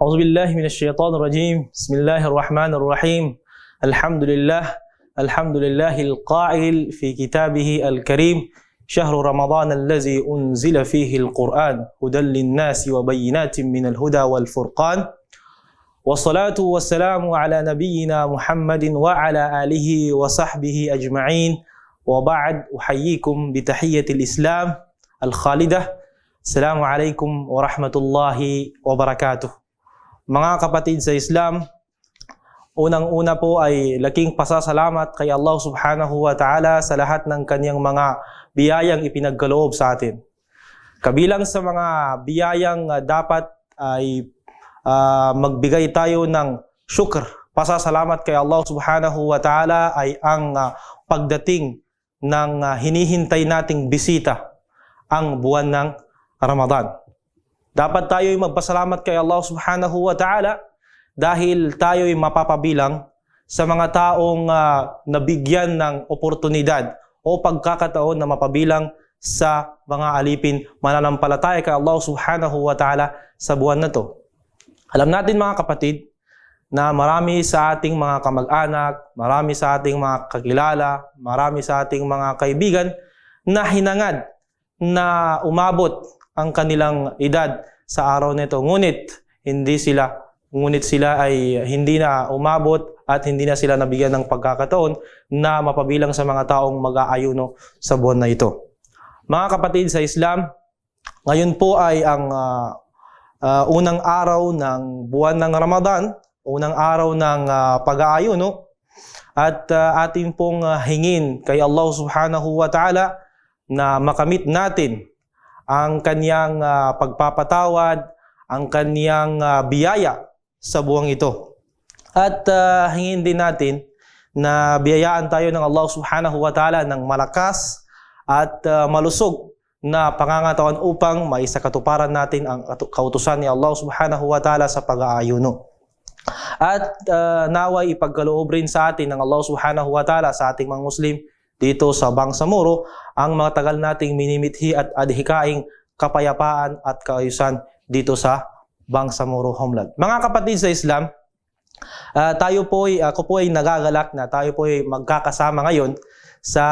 أعوذ بالله من الشيطان الرجيم. بسم الله الرحمن الرحيم. الحمد لله القائل في كتابه الكريم: شهر رمضان الذي أنزل فيه القرآن هدى للناس وبينات من الهدى والفرقان، والصلاة والسلام على نبينا محمد وعلى آله وصحبه أجمعين، وبعد أحييكم بتحية الإسلام الخالدة. السلام عليكم ورحمة الله وبركاته. Mga kapatid sa Islam, unang-una po ay laking pasasalamat kay Allah subhanahu wa ta'ala sa lahat ng kanyang mga biyayang ipinagkaloob sa atin. Kabilang sa mga biyayang dapat ay magbigay tayo ng syukr, pasasalamat kay Allah subhanahu wa ta'ala ay ang pagdating ng hinihintay nating bisita, ang buwan ng Ramadan. Dapat tayo'y magpasalamat kay Allah subhanahu wa ta'ala dahil tayo'y mapapabilang sa mga taong nabigyan ng oportunidad o pagkakataon na mapabilang sa mga alipin mananampalataya kay Allah subhanahu wa ta'ala sa buwan na to. Alam natin mga kapatid na marami sa ating mga kamag-anak, marami sa ating mga kakilala, marami sa ating mga kaibigan na hinangad na umabot ang kanilang edad sa araw nito. Ngunit sila ay hindi na umabot at hindi na sila nabigyan ng pagkakataon na mapabilang sa mga taong mag-aayuno sa buwan na ito. Mga kapatid sa Islam, ngayon po ay ang unang araw ng buwan ng Ramadan, unang araw ng pag-aayuno, at ating pong hingin kay Allah subhanahu wa ta'ala na makamit natin ang kanyang pagpapatawad, ang kanyang biyaya sa buwang ito. At hingin din natin na biyayaan tayo ng Allah subhanahu wa ta'ala ng malakas at malusog na pangangatawan upang maisakatuparan natin ang kautusan ni Allah subhanahu wa ta'ala sa pag-aayuno. At naway ipagkaloob rin sa atin ng Allah subhanahu wa ta'ala sa ating mga Muslim dito sa Bangsamoro ang mga tagal nating minimithi at adhikaing kapayapaan at kaayusan dito sa Bangsamoro homeland. Mga kapatid sa Islam, ako po ay nagagalak na tayo po ay magkakasama ngayon sa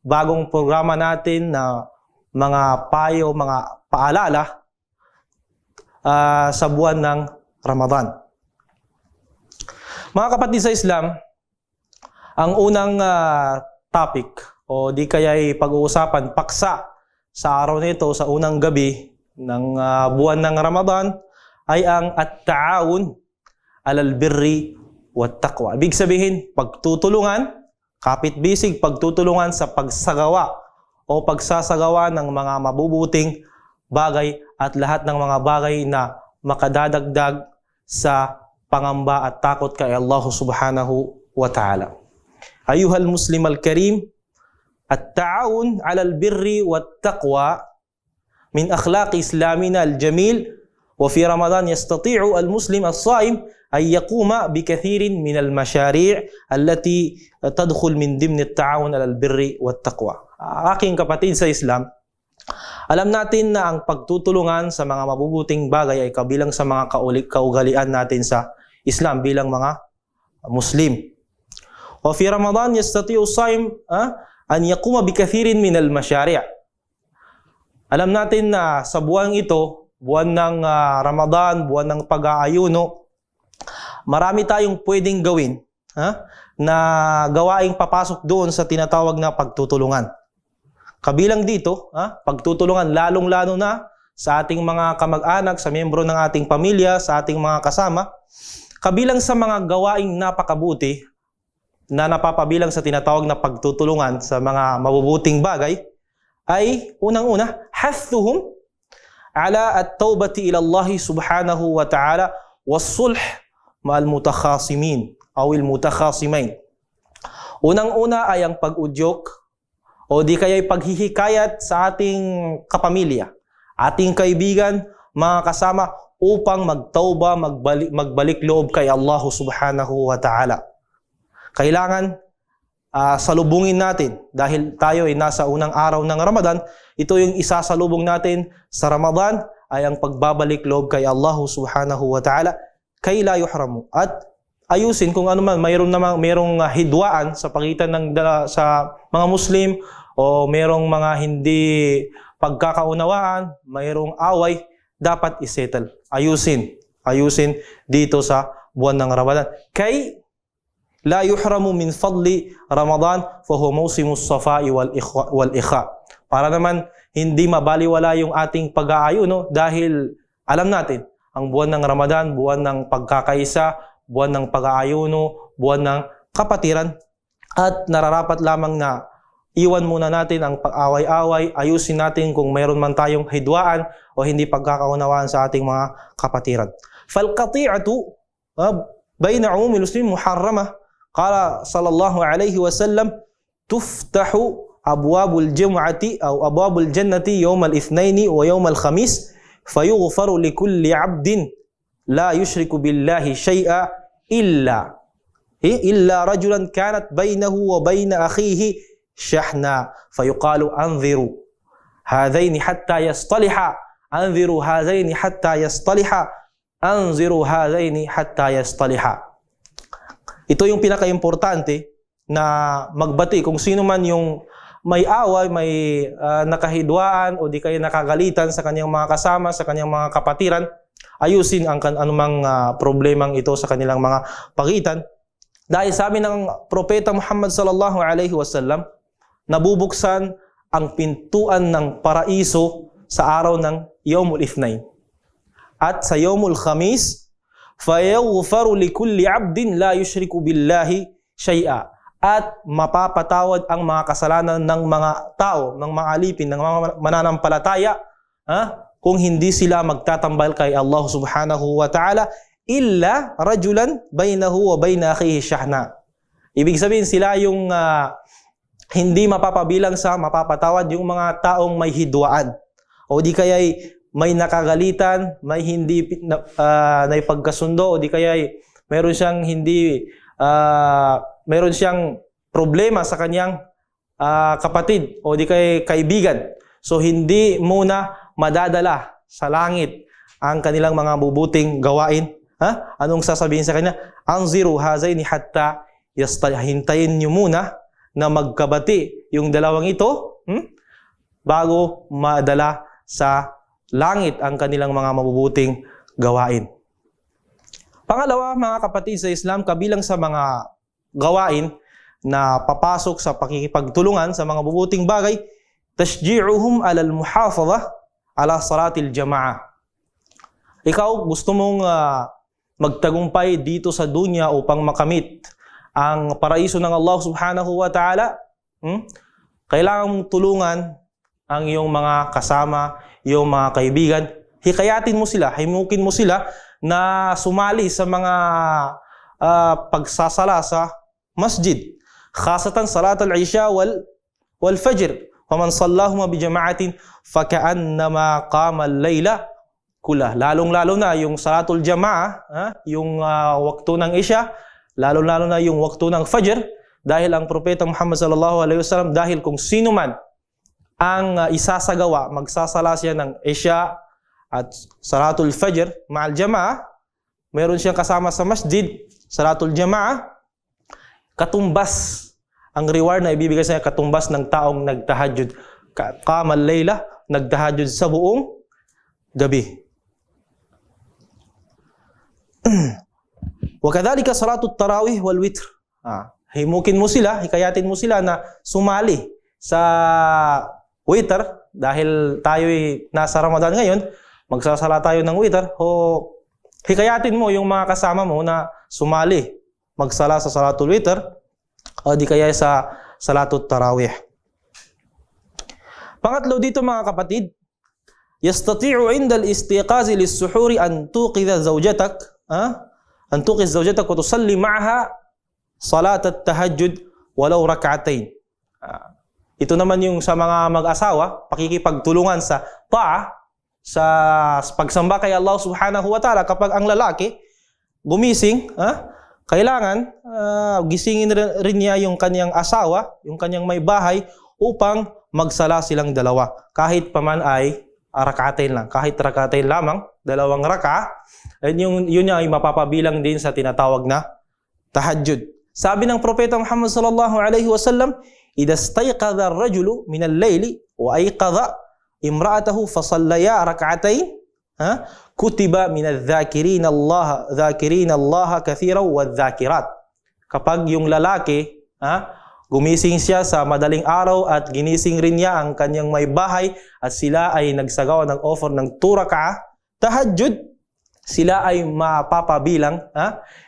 bagong programa natin na mga payo, mga paalala sa buwan ng Ramadan. Mga kapatid sa Islam, ang unang topic o di kaya'y pag-uusapan, paksa sa araw nito, sa unang gabi ng buwan ng Ramadan ay ang at-ta'awun alal birri wat taqwa. Ibig sabihin, pagtutulungan, kapit-bisig, pagtutulungan sa pagsagawa o pagsasagawa ng mga mabubuting bagay at lahat ng mga bagay na makadadagdag sa pangamba at takot kay Allah subhanahu wa ta'ala. Ayuhal Muslim al-Karim, at-ta'awun 'alal birri wat-taqwa min akhlaq Islamina al-jamil, wa fi Ramadan yastati'u al-Muslim as-Sa'im an yaquma bi kathirin min al-mashari' allati tadkhul min dimn at-ta'awun 'alal birri wat-taqwa. Aking kapatid sa Islam, alam natin na ang pagtutulungan sa mga mabubuting bagay ay kabilang sa mga kaugalian natin sa Islam bilang mga Muslim. Wa fi Ramadan yastati'u as-Sa'im an yaquma bi kathirin min al-mashari'. Alam natin na sa buwan ito, buwan ng Ramadan, buwan ng pag-aayuno, marami tayong pwedeng gawin na gawaing papasok doon sa tinatawag na pagtutulungan. Kabilang dito, pagtutulungan lalong-lalo na sa ating mga kamag-anak, sa miyembro ng ating pamilya, sa ating mga kasama. Kabilang sa mga gawaing napakabuti na napapabilang sa tinatawag na pagtutulungan sa mga mabubuting bagay ay unang-una, hathuhum ala at-taubati ila Allah subhanahu wa ta'ala was-sulh ma'al mutakhasimin o il-mutakhasimain. Unang-una ay ang pag-udyok o di kaya'y paghihikayat sa ating kapamilya, ating kaibigan, mga kasama upang magtauba, magbalik loob kay Allah subhanahu wa ta'ala. Kailangan salubungin natin dahil tayo ay nasa unang araw ng Ramadan. Ito yung isasalubong natin sa Ramadan ay ang pagbabalik loob kay Allah subhanahu wa ta'ala kay la yuhramu. At ayusin kung ano man mayroong hidwaan sa pagitan ng sa mga Muslim o mayroong mga hindi pagkakaunawaan, mayroong away, dapat isettle. Ayusin dito sa buwan ng Ramadan. Kay la yuhramu min fadli Ramadan fa huwa mawsimus safai wal ikha. Para naman hindi mabaliwala yung ating pag-aayuno dahil alam natin ang buwan ng Ramadan, buwan ng pagkakaisa, buwan ng pag-aayuno, buwan ng kapatiran, at nararapat lamang na iwan muna natin ang pag-away-away, ayusin natin kung mayroon man tayong hidwaan o hindi pagkakaunawaan sa ating mga kapatiran. Fal-qati'atu bayna 'umumil muslimin muharramah. Qala sallallahu alayhi wa sallam, tuftahu abwabul jum'ati aw abwabul jannati yawm al-ithnain wa yawm al-khamis fayughfaru likulli 'abdin la yushriku billahi shay'a illa rajulan kanat bainahu wa baina akhihi shahna fayuqalu anziru hadaini hatta yastaliha anziru hadaini hatta yastaliha anziru hadaini hatta yastaliha. Ito yung pinaka-importante na magbati kung sino man yung may away, may nakahidwaan o di kaya nakagalitan sa kanyang mga kasama, sa kanyang mga kapatiran, ayusin ang anumang problemang ito sa kanilang mga pagitan. Dahil sabi ng Propeta Muhammad sallallahu alaihi wasallam, nabubuksan ang pintuan ng paraiso sa araw ng Yawmul Ithnain. At sa Yawmul Khamis, fayaghfaru likulli 'abdin la yushriku billahi shay'a. At mapapatawad ang mga kasalanan ng mga tao, ng mga alipin, ng mga mananampalataya, kung hindi sila magtatambal kay Allah subhanahu wa ta'ala, illa rajulan bainahu wa baina akhihi shahna. Ibig sabihin sila yung hindi mapapabilang sa mapapatawad yung mga taong may hidwaan. O di kaya'y may nakagalitan, may hindi naipagkasundo, o di kaya'y meron siyang meron siyang problema sa kanyang kapatid o di kay kaibigan. So hindi muna madadala sa langit ang kanilang mga mabubuting gawain. Anong sasabihin sa kanya? Anziru hazaini hatta hintayin niyo muna na magkabati yung dalawang ito bago madala sa langit ang kanilang mga mabubuting gawain. Pangalawa, mga kapatid sa Islam, kabilang sa mga gawain na papasok sa pakikipagtulungan sa mga mabubuting bagay, tashji'uhum alal muhafadha ala salatil jama'ah. Ikaw, gusto mong magtagumpay dito sa dunya upang makamit ang paraiso ng Allah subhanahu wa ta'ala, kailangan mong tulungan ang iyong mga kasama, iyong mga kaibigan. Hikayatin mo sila, himukin mo sila na sumali sa mga pagsasala sa masjid. Khasatan salat al-isha wal fajr. Faman sallahuma bi jama'atin faka'annama qama al-layla kullah. Lalong-lalo na yung salatul jama'a, yung waktu ng isya, lalong-lalo na yung waktu ng fajr, dahil ang Propeta Muhammad sallallahu alaihi wasallam, dahil kung sino man ang isasagawa, magsasala siya ng isya at salatul fajr ma'al jama'a, meron siyang kasama sa masjid, salatul jama'a, katumbas ang reward na ibibigay sa kanya, katumbas ng taong nagtahajjud. Qamal layla, nagtahajjud sa buong gabi. Wa kadhalika salatut tarawih wal witr. Himukin mo sila, hikayatin mo sila na sumali sa witr dahil tayo'y nasa Ramadan ngayon, magsasala tayo ng witr, o hikayatin mo yung mga kasama mo na sumali, magsala sa salatul witr o di kaya sa salatut tarawih. Pangatlo dito mga kapatid, yastati'u 'inda al-istiqazi lis-suhuri an tuqidha zawjatak, an tuqiz zawjatak wa tusalli ma'aha salat at-tahajjud walau rak'atayn. Ito naman yung sa mga mag-asawa, pakikipagtulungan sa ta'a, sa pagsamba kay Allah Subhanahu wa Ta'ala. Kapag ang lalaki gumising, kailangan gisingin rin niya yung kanyang asawa, yung kanyang may bahay, upang magsala silang dalawa. Kahit paman ay rak'atain lang, kahit rak'atain lamang, dalawang raka, yun ay mapapabilang din sa tinatawag na tahajjud. Sabi ng Propeta Muhammad sallallahu alaihi wasallam, "Idha istayqadha ar-rajulu min al-layli wa ayqadha imra'atahu fa sallaya rak'atain, kutiba min adh-dhakirin Allah kathiran wadh-dhakirat." Kapag yung lalaki, gumising siya sa madaling araw at ginising rin niya ang kanyang may bahay at sila ay nagsagawa ng offer ng 2 rak'ah tahajjud, sila ay mapapabilang,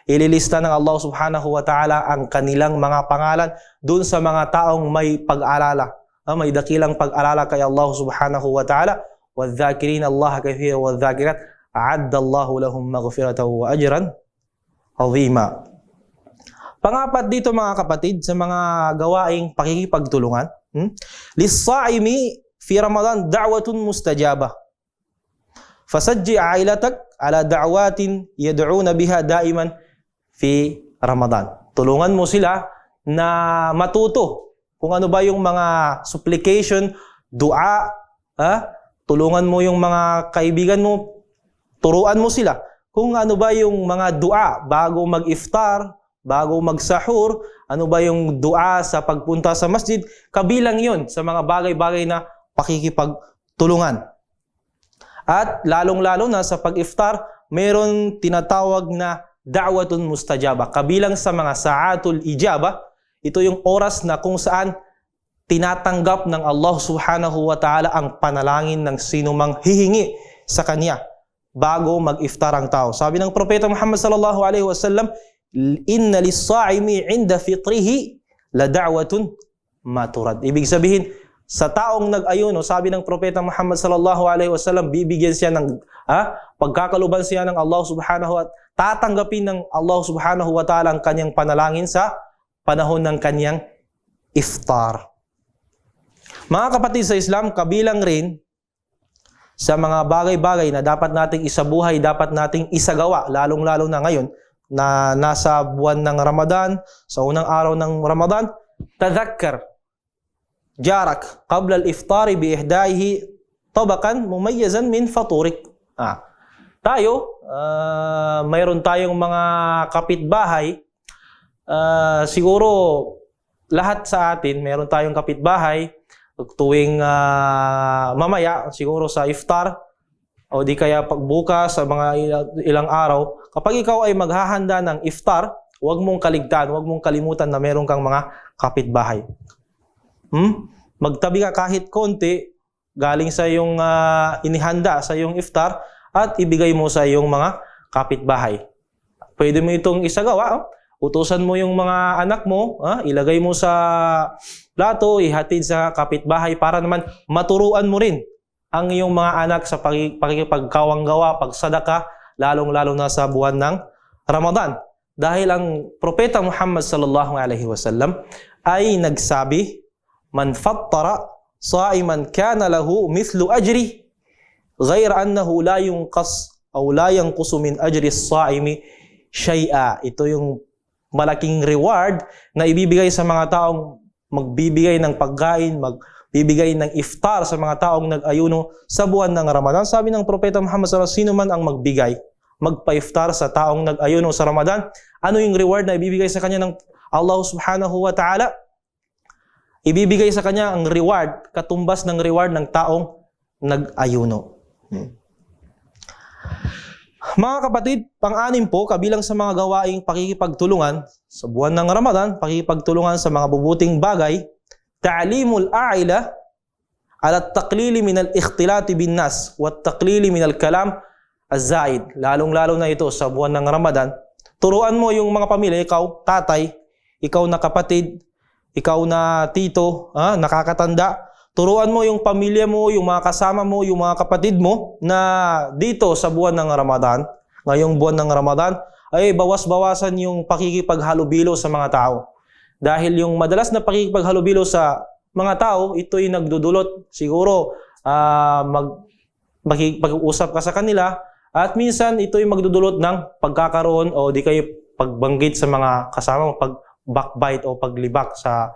ililista ng Allah Subhanahu wa Ta'ala ang kanilang mga pangalan dun sa mga taong may pag-alala, may dakilang pag-alala kay Allah Subhanahu wa Ta'ala. وَالذَّاكِرِينَ اللَّهَ كَثِيرًا وَالذَّاكِرَاتِ أَعَدَّ اللَّهُ لَهُم مَغْفِرَةً وَأَجْرًا عَظِيمًا. Pangapat dito mga kapatid, sa mga gawaing pakikipagtulungan, lis-sa'imi fi Ramadan da'watun mustajabah. Fasajji 'ailatak ala da'watin yad'una biha da'iman fi Ramadan. Tulungan mo sila na matuto kung ano ba yung mga supplication, dua, tulungan mo yung mga kaibigan mo, turuan mo sila kung ano ba yung mga dua bago mag-iftar, bago mag-sahur, ano ba yung dua sa pagpunta sa masjid, kabilang yon sa mga bagay-bagay na pakikipagtulungan. At lalong-lalo na sa pag-iftar, mayroon tinatawag na da'watun mustajaba. Kabilang sa mga sa'atul ijaba, ito yung oras na kung saan tinatanggap ng Allah Subhanahu wa Ta'ala ang panalangin ng sinumang hihingi sa Kanya bago mag-iftar ang tao. Sabi ng Propeta Muhammad sallallahu alaihi wasallam, "Inna lis-sa'imi 'inda fitrihi la da'watun ma turad." Ibig sabihin, sa taong nag-ayuno, sabi ng Propeta Muhammad sallallahu alaihi wasallam, bibigyan siya ng pagkakaluban siya ng Allah Subhanahu wa Ta'ala, tatanggapin ng Allah Subhanahu wa Ta'ala ang kanyang panalangin sa panahon ng kanyang iftar. Mga kapatid sa Islam, kabilang rin sa mga bagay-bagay na dapat nating isabuhay, dapat nating isagawa, lalong-lalo na ngayon na nasa buwan ng Ramadan, sa unang araw ng Ramadan, tadhakkar jarak qabla al-iftari bi ihdaihi tabakan mumayyazan min faturik. Tayo, mayroon tayong mga kapitbahay, siguro lahat sa atin, mayroon tayong kapitbahay, tuwing mamaya, siguro sa iftar, o di kaya pagbukas sa mga ilang araw, kapag ikaw ay maghahanda ng iftar, huwag mong kaligtaan, huwag mong kalimutan na meron kang mga kapitbahay. Magtabi ka kahit konti, galing sa iyong inihanda sa iyong iftar, at ibigay mo sa iyong mga kapitbahay. Pwede mo itong isagawa, utusan mo yung mga anak mo, ilagay mo sa plato, ihatid sa kapitbahay para naman maturuan mo rin ang iyong mga anak sa pakikipagkawanggawa, pagsadaka, lalong-lalo na sa buwan ng Ramadan. Dahil ang Propeta Muhammad sallallahu alaihi wasallam ay nagsabi, "Man fattara sa'iman kana lahu mithlu ajri, ghayra annahu la yunqas aw la yanqusu min ajri as-sa'imi shay'a." Ito yung malaking reward na ibibigay sa mga taong magbibigay ng pagkain, magbibigay ng iftar sa mga taong nag-ayuno sa buwan ng Ramadan. Sabi ng Propeta Muhammad sallallahu alaihi wasallam, sino man ang magbigay, magpa-iftar sa taong nag-ayuno sa Ramadan, ano yung reward na ibibigay sa kanya ng Allah Subhanahu wa Ta'ala? Ibibigay sa kanya ang reward, katumbas ng reward ng taong nag-ayuno. Mga kapatid, pang-anim po, kabilang sa mga gawaing pakikipagtulungan sa buwan ng Ramadan, pakikipagtulungan sa mga bubuting bagay, ta'limul a'ila ala at-taqlili min al-ikhtilati bin nas wa at-taqlili min al-kalam az-zaid. Lalong-lalo na ito sa buwan ng Ramadan. Turuan mo yung mga pamilya, ikaw tatay, ikaw na kapatid, ikaw na tito, nakakatanda, Turuan mo yung pamilya mo, yung mga kasama mo, yung mga kapatid mo na dito sa buwan ng Ramadan, ngayong buwan ng Ramadan, ay bawas-bawasan yung pakikipaghalubilo sa mga tao. Dahil yung madalas na pakikipaghalubilo sa mga tao, ito'y nagdudulot siguro makikipag-usap ka sa kanila at minsan ito'y magdudulot ng pagkakaroon o di kayo pagbanggit sa mga kasama mo, pag-backbite o paglibak sa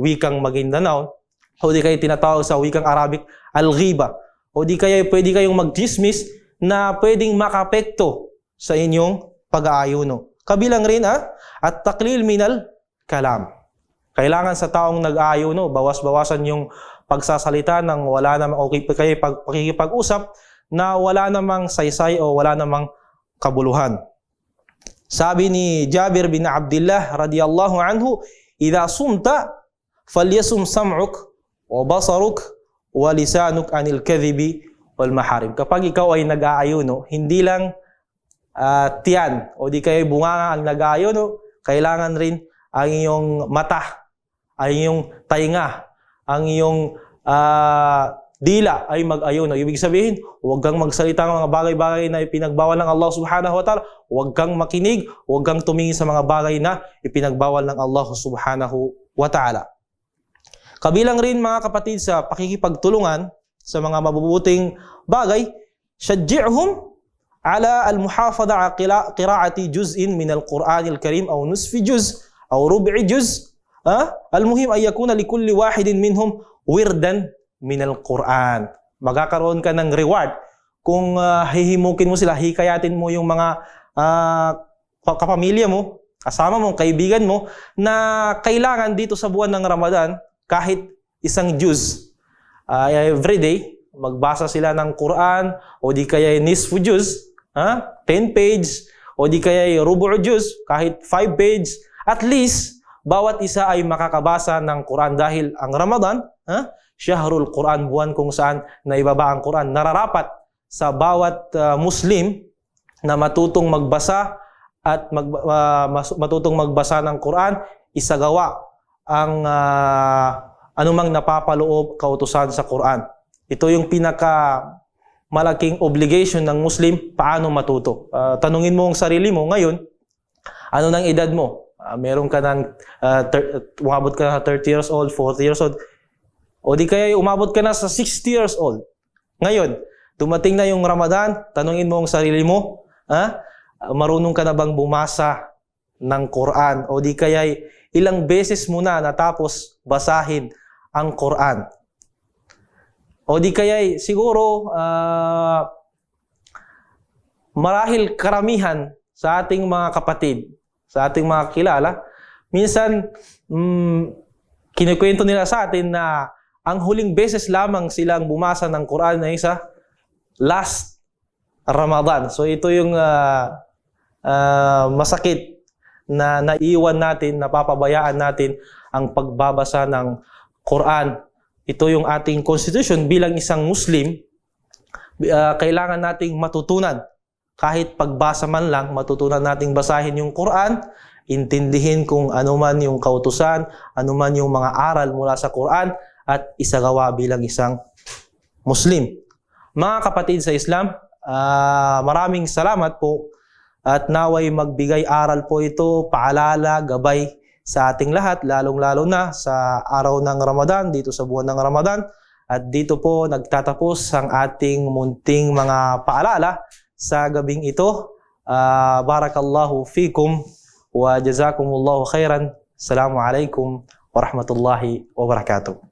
wikang Maguindanao o di kayo tinatawag sa wikang Arabic al-ghiba o di kayo pwede kayong mag-dismiss na pwedeng makapekto sa inyong pag-aayuno. Kabilang rin at taklil minal kalam. Kailangan sa taong nag-aayuno, bawas-bawasan yung pagsasalita ng wala namang okay kayo pakikipag-usap na wala namang saysay o wala namang kabuluhan. Sabi ni Jabir bin Abdullah radiyallahu anhu, "Idza sumta falyasum sam'uk wa basaruk wa lisanuk anil kadhibi wal maharim." Kapag ikaw ay nag-aayuno, hindi lang tiyan o di kayo bunganga ang nag-aayuno, kailangan rin ang iyong mata, ang iyong tainga, ang iyong dila ay mag-ayuno. Ibig sabihin, huwag kang magsalita ng mga bagay-bagay na ipinagbawal ng Allah subhanahu wa ta'ala. Huwag kang makinig, huwag kang tumingin sa mga bagay na ipinagbawal ng Allah subhanahu wa ta'ala. Kabilang rin mga kapatid sa pakikipagtulungan sa mga mabubuting bagay, shajji'hum ala al-muhafadha ala qira'ati juz'in min al-Qur'an al-Karim aw nusfi juz' aw rub'i juz'. Al-muhim ay yakuna likulli wahidin minhum wirdan min al-Qur'an. Magkakaroon ka ng reward kung hihimukin mo sila, hikayatin mo yung mga kapamilya mo, kasama mo, kaibigan mo na kailangan dito sa buwan ng Ramadan kahit isang juz everyday magbasa sila ng Quran o di kaya nisfu juz 10 page o di kaya rubu' juz kahit 5 page, at least bawat isa ay makakabasa ng Quran dahil ang Ramadan Syahrul Quran, buwan kung saan naibaba ang Quran. Nararapat sa bawat Muslim na matutong magbasa at matutong magbasa ng Quran, isagawa ang anumang napapaloob kautusan sa Quran. Ito yung pinaka malaking obligation ng Muslim, paano matuto. Tanungin mo ang sarili mo ngayon, ano nang edad mo? Meron ka ng umabot ka na 30 years old, 40 years old, o di kaya umabot ka na sa 60 years old. Ngayon, dumating na yung Ramadan, tanungin mo ang sarili mo, marunong ka na bang bumasa ng Quran? O di kaya ilang beses mo na natapos basahin ang Quran? O di kaya siguro marahil karamihan sa ating mga kapatid, sa ating mga kilala, minsan kinikwento nila sa atin na ang huling beses lamang silang bumasa ng Quran ay sa last Ramadan. So ito yung masakit na naiwan natin, napapabayaan natin ang pagbabasa ng Quran. Ito yung ating constitution bilang isang Muslim, kailangan nating matutunan. Kahit pagbasa man lang, matutunan nating basahin yung Quran, intindihin kung ano man yung kautusan, ano man yung mga aral mula sa Quran, at isagawa bilang isang Muslim. Mga kapatid sa Islam, maraming salamat po at naway magbigay aral po ito, paalala, gabay sa ating lahat, lalong-lalo na sa araw ng Ramadan, dito sa buwan ng Ramadan. At dito po nagtatapos ang ating munting mga paalala sa gabing ito. Barakallahu fikum wa jazakumullahu khairan. Assalamu alaikum warahmatullahi wabarakatuh.